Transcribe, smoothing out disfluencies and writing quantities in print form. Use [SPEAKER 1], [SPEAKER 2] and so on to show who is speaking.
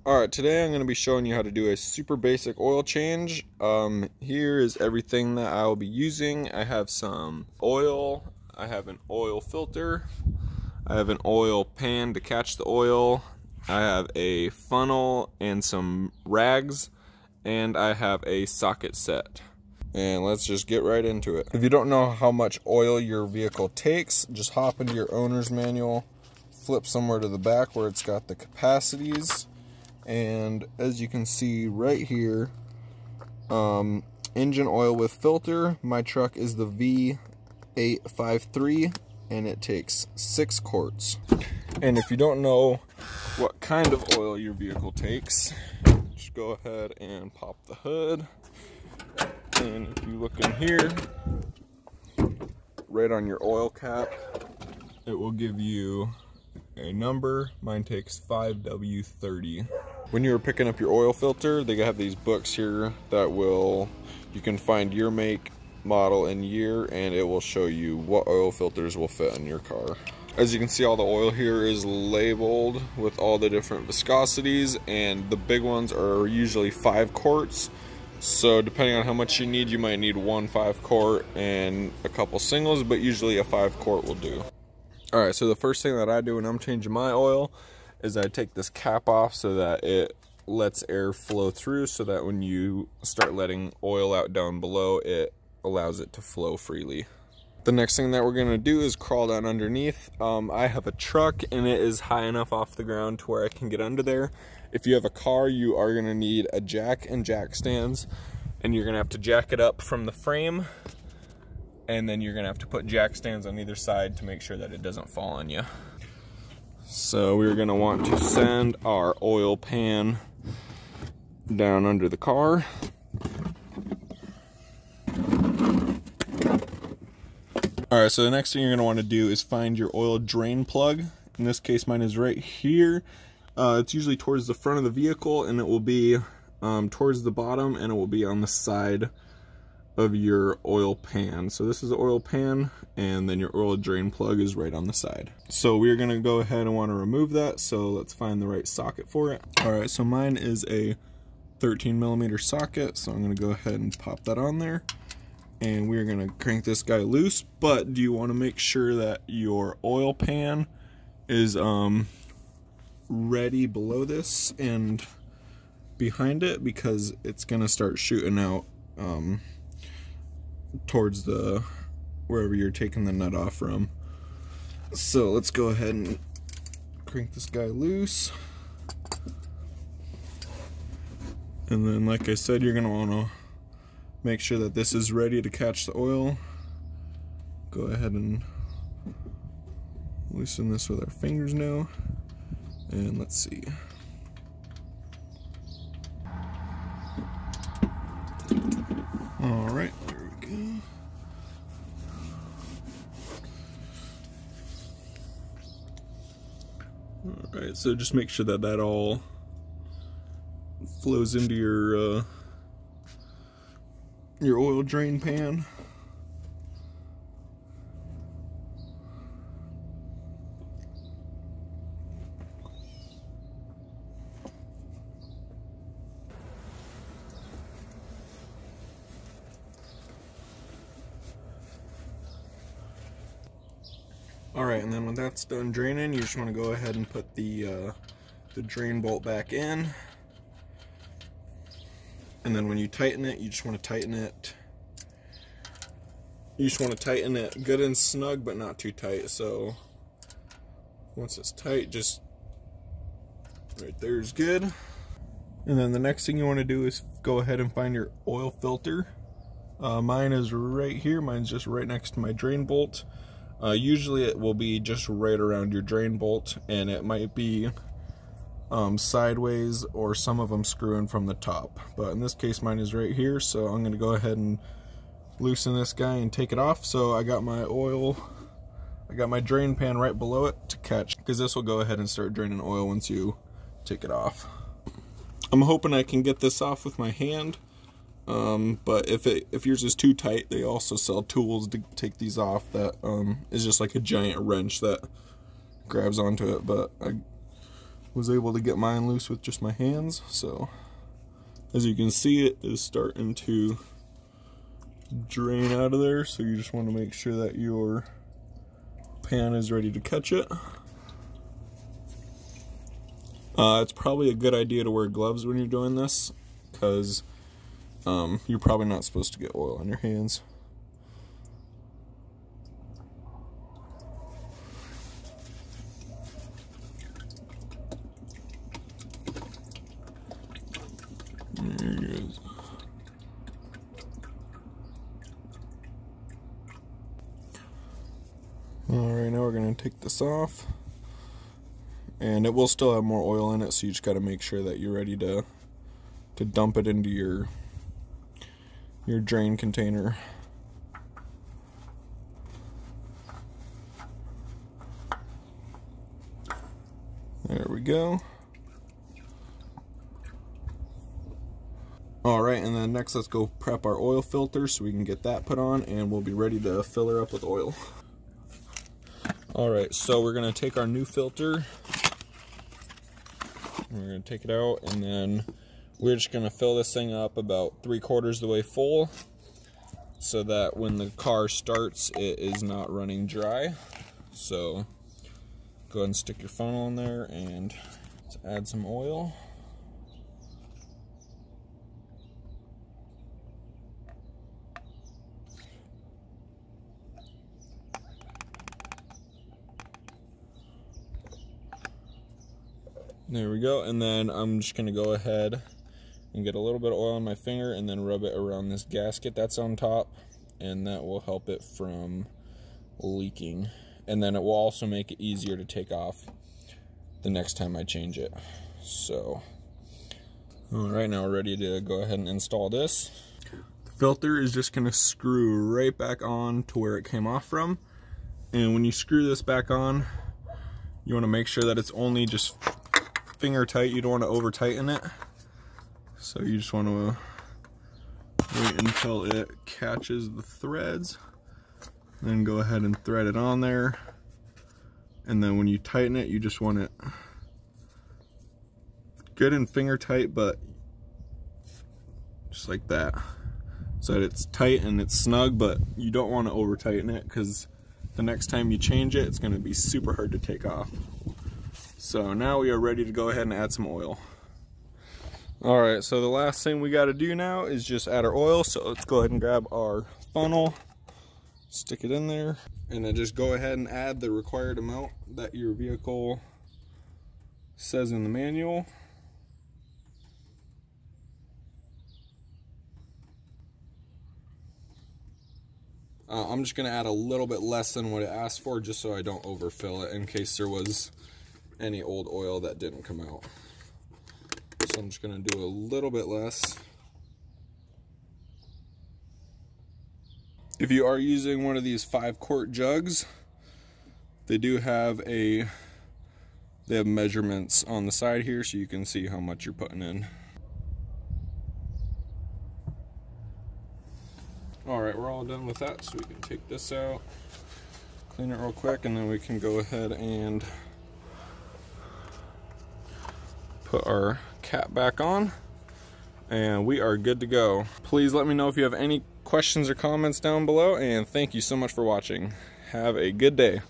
[SPEAKER 1] Alright, today I'm going to be showing you how to do a super basic oil change. Here is everything that I will be using. I have some oil, I have an oil filter, I have an oil pan to catch the oil, I have a funnel and some rags, and I have a socket set. And let's just get right into it. If you don't know how much oil your vehicle takes, just hop into your owner's manual, flip somewhere to the back where it's got the capacities. And as you can see right here, engine oil with filter. My truck is the V853 and it takes 6 quarts. And if you don't know what kind of oil your vehicle takes, just go ahead and pop the hood. And if you look in here, right on your oil cap, it will give you a number. Mine takes 5W30. When you're picking up your oil filter, they have these books here that you can find your make, model, and year, and it will show you what oil filters will fit in your car. As you can see, all the oil here is labeled with all the different viscosities, and the big ones are usually 5 quarts. So depending on how much you need, you might need 1 5-quart and a couple singles, but usually a 5-quart will do. Alright, so the first thing that I do when I'm changing my oil is I take this cap off so that it lets air flow through, so that when you start letting oil out down below, it allows it to flow freely. The next thing that we're going to do is crawl down underneath. I have a truck and it is high enough off the ground to where I can get under there. If you have a car, you are going to need a jack and jack stands, and you're going to have to jack it up from the frame, and then you're going to have to put jack stands on either side to make sure that it doesn't fall on you. So we're going to want to send our oil pan down under the car. Alright, so the next thing you're going to want to do is find your oil drain plug. In this case, mine is right here. It's usually towards the front of the vehicle, and it will be towards the bottom, and it will be on the side of your oil pan. So this is the oil pan, and then your oil drain plug is right on the side. So we're going to go ahead and want to remove that, so let's find the right socket for it. Alright, so mine is a 13mm socket, so I'm going to go ahead and pop that on there. And we're going to crank this guy loose, but do you want to make sure that your oil pan is ready below this and behind it, because it's going to start shooting out towards wherever you're taking the nut off from. So let's go ahead and crank this guy loose. And then, like I said, you're going to want to make sure that this is ready to catch the oil. Go ahead and loosen this with our fingers now. And let's see. Alright, there we go. Alright, so just make sure that that all flows into your oil drain pan. Alright, and then when that's done draining, you just want to go ahead and put the drain bolt back in. And then when you tighten it, you just want to tighten it. You just want to tighten it good and snug, but not too tight. So once it's tight, just right there is good. And then the next thing you want to do is go ahead and find your oil filter. Mine is right here. Mine's just right next to my drain bolt. Usually it will be just right around your drain bolt, and it might be sideways, or some of them screwing from the top, but in this case mine is right here. So I'm going to go ahead and loosen this guy and take it off. So I got my drain pan right below it to catch, because this will go ahead and start draining oil once you take it off. I'm hoping I can get this off with my hand, but if yours is too tight, they also sell tools to take these off that is just like a giant wrench that grabs onto it. But Was able to get mine loose with just my hands, so as you can see, it is starting to drain out of there, so you just want to make sure that your pan is ready to catch it. It's probably a good idea to wear gloves when you're doing this, because you're probably not supposed to get oil on your hands. There he is. Alright, now we're going to take this off. And it will still have more oil in it, so you just got to make sure that you're ready to dump it into your drain container. There we go. Alright, and then next let's go prep our oil filter so we can get that put on, and we'll be ready to fill her up with oil. Alright, so we're going to take our new filter, we're going to take it out, and then we're just going to fill this thing up about 3/4 of the way full, so that when the car starts it is not running dry. So go ahead and stick your funnel in there and let's add some oil. There we go, and then I'm just going to go ahead and get a little bit of oil on my finger and then rub it around this gasket that's on top, and that will help it from leaking. And then it will also make it easier to take off the next time I change it. So, alright, now we're ready to go ahead and install this. The filter is just going to screw right back on to where it came off from. And when you screw this back on, you want to make sure that it's only just finger tight. You don't want to over tighten it. So you just want to wait until it catches the threads, then go ahead and thread it on there. And then when you tighten it, you just want it good and finger tight, but just like that, so that it's tight and it's snug, but you don't want to over tighten it, because the next time you change it, it's going to be super hard to take off. So now we are ready to go ahead and add some oil. Alright, so the last thing we got to do now is just add our oil. So let's go ahead and grab our funnel, stick it in there, and then just go ahead and add the required amount that your vehicle says in the manual. I'm just going to add a little bit less than what it asked for, just so I don't overfill it in case there was any old oil that didn't come out. So I'm just going to do a little bit less. If you are using one of these 5-quart jugs, they do have measurements on the side here, so you can see how much you're putting in. Alright, we're all done with that, so we can take this out, clean it real quick, and then we can go ahead and put our cap back on, and we are good to go. Please let me know if you have any questions or comments down below, and thank you so much for watching. Have a good day.